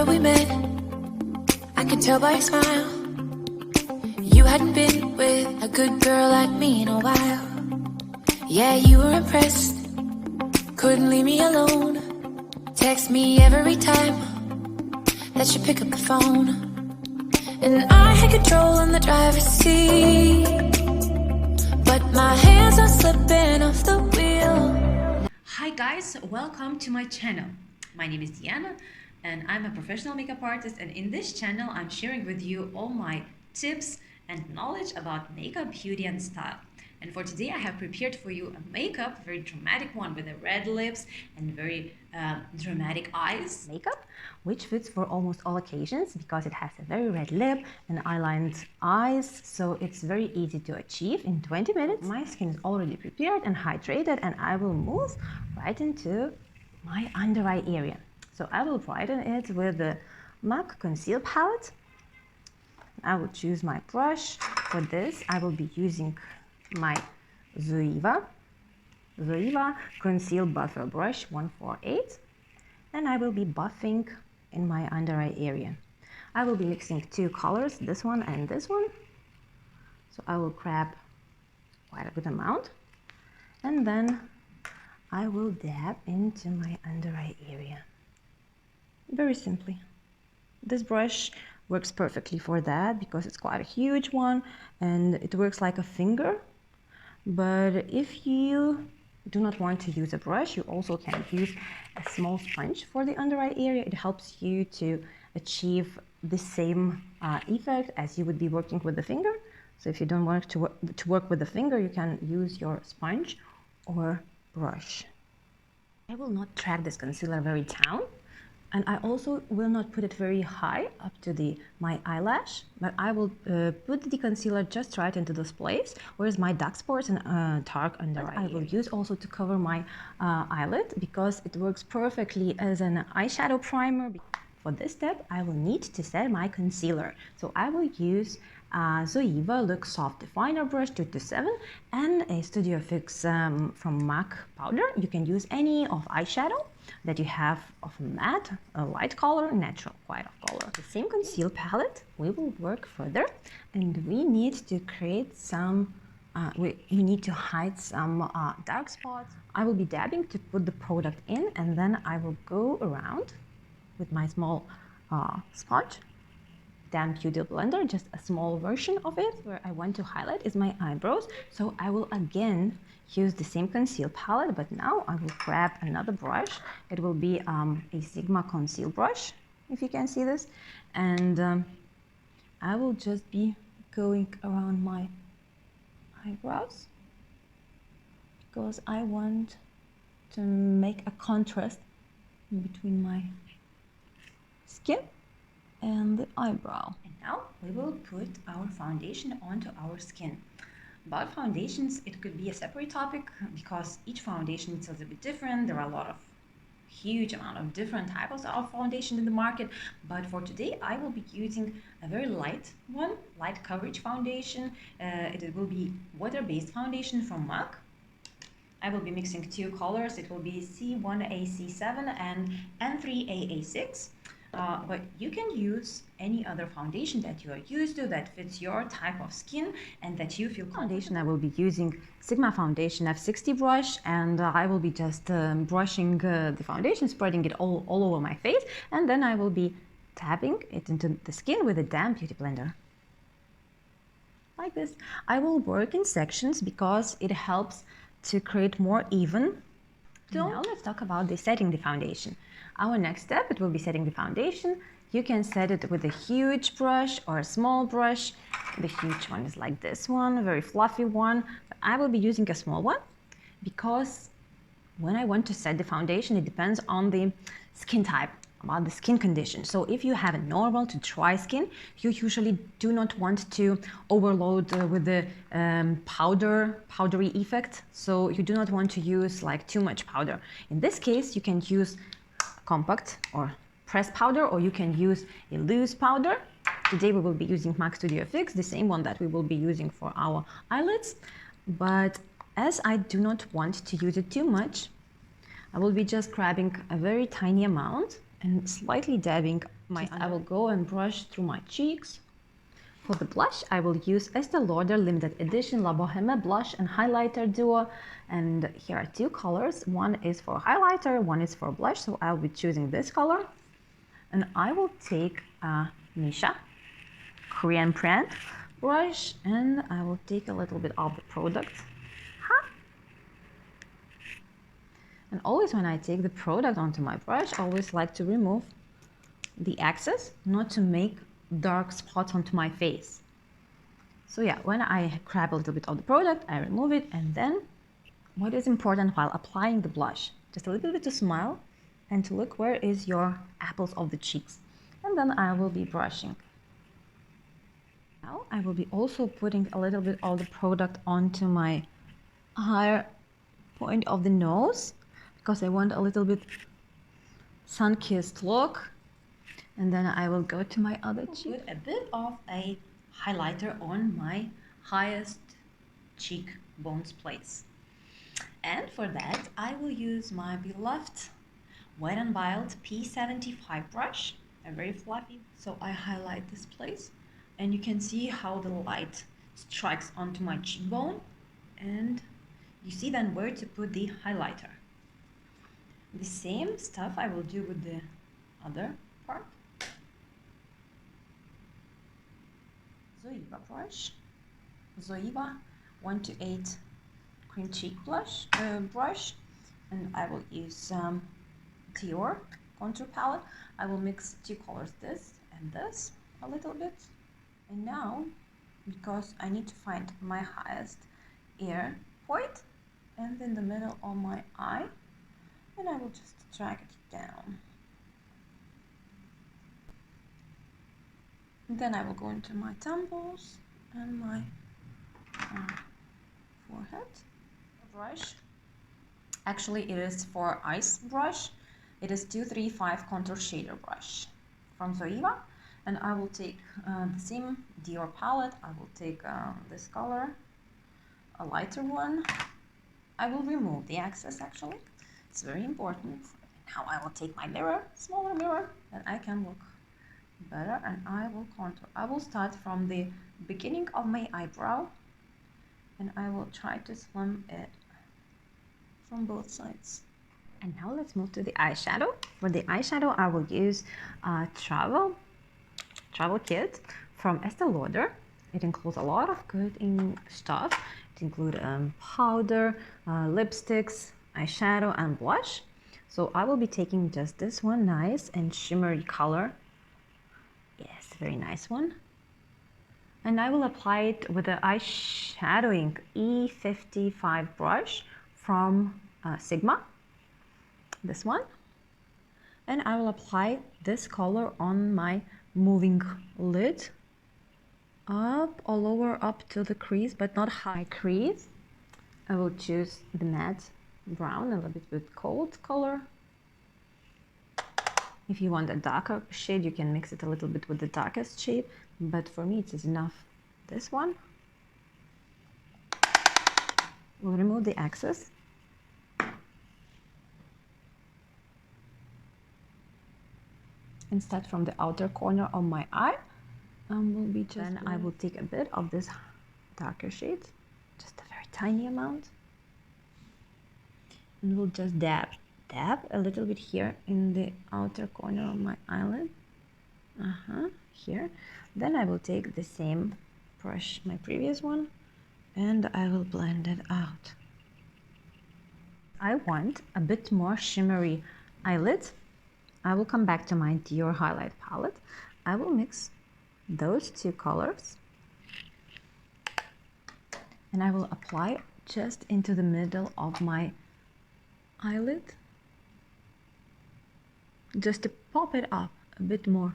remember we met, I can tell by your smile. You hadn't been with a good girl like me in a while. Yeah, you were impressed, couldn't leave me alone. Text me every time that you pick up the phone. And I had control on the driver's seat, but my hands are slipping off the wheel. Hi guys, welcome to my channel. My name is Diana and I'm a professional makeup artist, and in this channel I'm sharing with you all my tips and knowledge about makeup, beauty and style. And for today I have prepared for you a makeup, very dramatic one with the red lips and very dramatic eyes. Makeup which fits for almost all occasions because it has a very red lip and eyelined eyes, so it's very easy to achieve in 20 minutes. My skin is already prepared and hydrated, and I will move right into my under eye area. So I will brighten it with the MAC Conceal palette. I will choose my brush. For this I will be using my Zoeva Conceal Buffer Brush 148, and I will be buffing in my under eye area. I will be mixing two colors, this one and this one. So I will grab quite a good amount, and then I will dab into my under eye area. Very simply. This brush works perfectly for that because it's quite a huge one and it works like a finger. But if you do not want to use a brush, you also can use a small sponge for the under eye area. It helps you to achieve the same effect as you would be working with the finger. So if you don't want to work with the finger, you can use your sponge or brush. I will not track this concealer very down, and I also will not put it very high up to my eyelash, but I will put the concealer just right into this place where is my dark spots and dark under eye. I will use also to cover my eyelid because it works perfectly as an eyeshadow primer. For this step I will need to set my concealer, so I will use Zoeva Look Soft Definer Brush 227 and a Studio Fix from MAC powder. You can use any of eyeshadow that you have of matte, a light color, natural white of color. The same conceal palette, we will work further, and we need to create some, we need to hide some dark spots. I will be dabbing to put the product in, and then I will go around with my small sponge, damp beauty blender, just a small version of it. Where I want to highlight is my eyebrows, so I will again use the same conceal palette, but now I will grab another brush. It will be a Sigma conceal brush, if you can see this, and I will just be going around my eyebrows because I want to make a contrast between my skin and the eyebrow. And now we will put our foundation onto our skin. About foundations, it could be a separate topic because each foundation is a little bit different. There are a lot of huge amount of different types of foundation in the market, but for today I will be using a very light one, light coverage foundation. It will be water-based foundation from MAC. I will be mixing two colors. It will be C1AC7 and N3AA6. But you can use any other foundation that you are used to, that fits your type of skin and that you feel foundation. I will be using Sigma Foundation F60 brush, and I will be just brushing the foundation, spreading it all over my face, and then I will be tapping it into the skin with a damp beauty blender. Like this. I will work in sections because it helps to create more even. So now let's talk about setting the foundation. Our next step, it will be setting the foundation. You can set it with a huge brush or a small brush. The huge one is like this one, a very fluffy one. But I will be using a small one because when I want to set the foundation, it depends on the skin type, about the skin condition. So if you have a normal to dry skin, you usually do not want to overload with the powdery effect. So you do not want to use like too much powder. In this case, you can use compact or pressed powder, or you can use a loose powder. Today we will be using MAC Studio Fix, the same one that we will be using for our eyelids. But as I do not want to use it too much, I will be just grabbing a very tiny amount and slightly dabbing I will go and brush through my cheeks. For the blush, I will use Estée Lauder Limited Edition La Bohème Blush and Highlighter Duo. And here are two colors. One is for highlighter, one is for blush. So I'll be choosing this color. And I will take a Misha Korean brand brush and I will take a little bit of the product. And always when I take the product onto my brush, I always like to remove the excess, not to make dark spots onto my face. So yeah, when I grab a little bit of the product, I remove it, and then what is important while applying the blush, just a little bit to smile and to look where is your apples of the cheeks. And then I will be brushing. Now I will be also putting a little bit of the product onto my higher point of the nose because I want a little bit sun-kissed look. And then I will go to my other cheek. Put a bit of a highlighter on my highest cheekbones place. And for that, I will use my beloved Wet n Wild P75 brush, a very fluffy. So I highlight this place, and you can see how the light strikes onto my cheekbone, and you see then where to put the highlighter. The same stuff I will do with the other part. Zoeva brush, Zoeva 128 cream cheek brush, and I will use Dior contour palette. I will mix two colors, this and this, a little bit. And now, because I need to find my highest ear point, and in the middle of my eye, and I will just drag it down. Then I will go into my temples and my forehead. Brush. Actually, it is for ice brush. It is 235 contour shader brush from Zoeva, and I will take the same Dior palette. I will take this color, a lighter one. I will remove the excess. Actually, it's very important. Now I will take my mirror, smaller mirror, that I can look better, and I will contour. I will start from the beginning of my eyebrow, and I will try to slim it from both sides. And now let's move to the eyeshadow. For the eyeshadow, I will use a travel kit from Estée Lauder. It includes a lot of good stuff. It includes powder, lipsticks, eyeshadow, and blush. So I will be taking just this one nice and shimmery color. Yes, very nice one. And I will apply it with the eyeshadowing E55 brush from Sigma, this one. And I will apply this color on my moving lid, up all over up to the crease, but not high crease. I will choose the matte brown, a little bit with cold color. If you want a darker shade, you can mix it a little bit with the darkest shade, but for me it is enough. This one. We'll remove the excess. And start from the outer corner of my eye. Then I will take a bit of this darker shade, just a very tiny amount. And we'll just dab a little bit here in the outer corner of my eyelid. Here. Then I will take the same brush, my previous one, and I will blend it out. I want a bit more shimmery eyelid. I will come back to my Dior highlight palette. I will mix those two colors, and I will apply just into the middle of my eyelid, just to pop it up a bit more.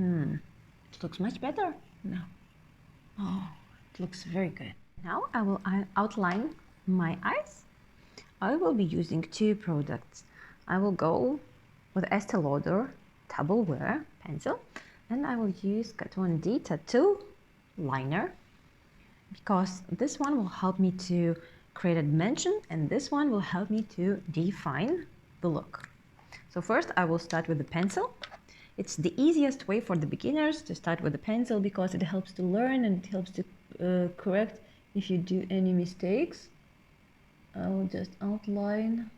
It looks much better now. Oh, it looks very good. Now I will outline my eyes. I will be using two products. I will go with Estée Lauder Double Wear pencil, and I will use Kat Von D Tattoo liner, because this one will help me to create a dimension and this one will help me to define the look. So first I will start with the pencil. It's the easiest way for the beginners to start with the pencil because it helps to learn and it helps to correct if you do any mistakes. I will just outline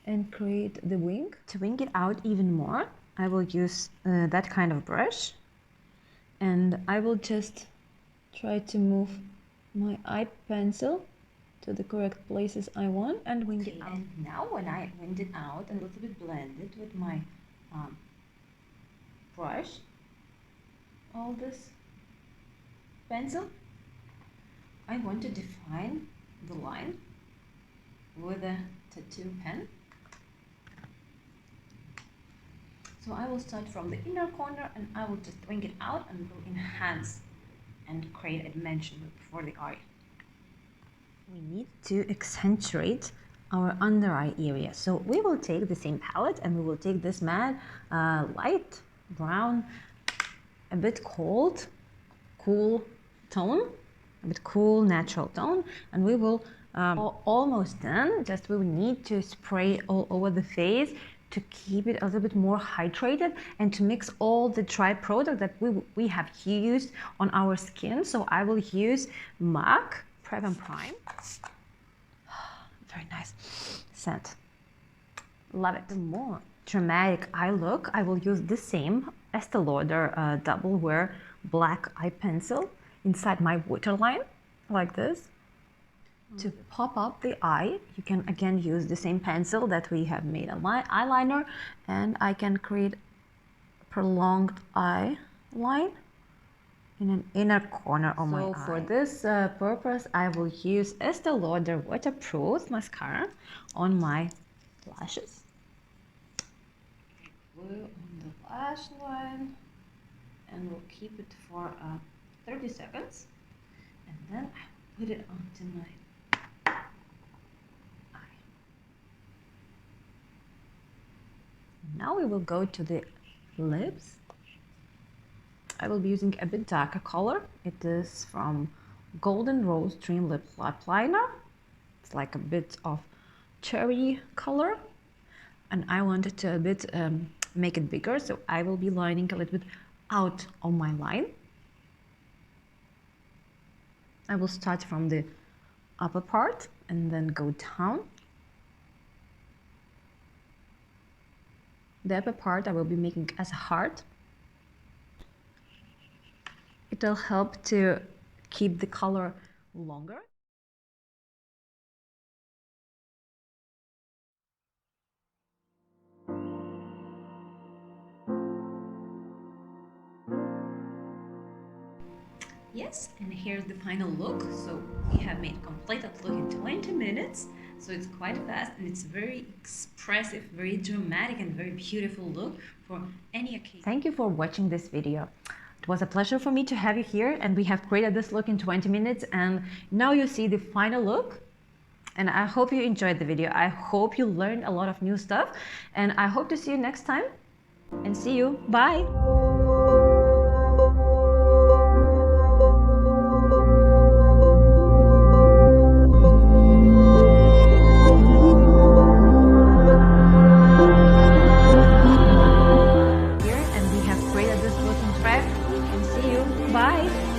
and create the wing. To wing it out even more, I will use that kind of brush, and I will just try to move my eye pencil to the correct places I want and wing it out. And now when I winged it out and a little bit blended with my brush, all this pencil, I want to define the line with a tattoo pen. So I will start from the inner corner and I will just wing it out and will enhance and create a dimension for the eye. We need to accentuate our under eye area. So we will take the same palette and we will take this matte light brown, a bit cool tone, a bit cool natural tone, and we will almost done. Just we will need to spray all over the face to keep it a little bit more hydrated and to mix all the dry product that we have used on our skin. So I will use MAC Prep and Prime. Very nice scent. Love it. The more dramatic eye look, I will use the same Estée Lauder double wear black eye pencil inside my waterline, like this. To pop up the eye, you can again use the same pencil that we have made a eyeliner, and I can create a prolonged eye line in an inner corner of my eye. So for this purpose, I will use Estée Lauder Waterproof Mascara on my lashes. Glue on the lash line, and we'll keep it for 30 seconds, and then I put it onto my Now we will go to the lips. I will be using a bit darker color. It is from Golden Rose Dream Lip Liner. It's like a bit of cherry color, and I wanted to a bit make it bigger, so I will be lining a little bit out on my line. I will start from the upper part and then go down. The upper part I will be making as a heart. It will help to keep the color longer. Yes, and here's the final look. So we have made a completed look in 20 minutes. So it's quite fast and it's very expressive, very dramatic and very beautiful look for any occasion. Thank you for watching this video. It was a pleasure for me to have you here, and we have created this look in 20 minutes and now you see the final look. And I hope you enjoyed the video. I hope you learned a lot of new stuff, and I hope to see you next time, and see you. Bye. Bye.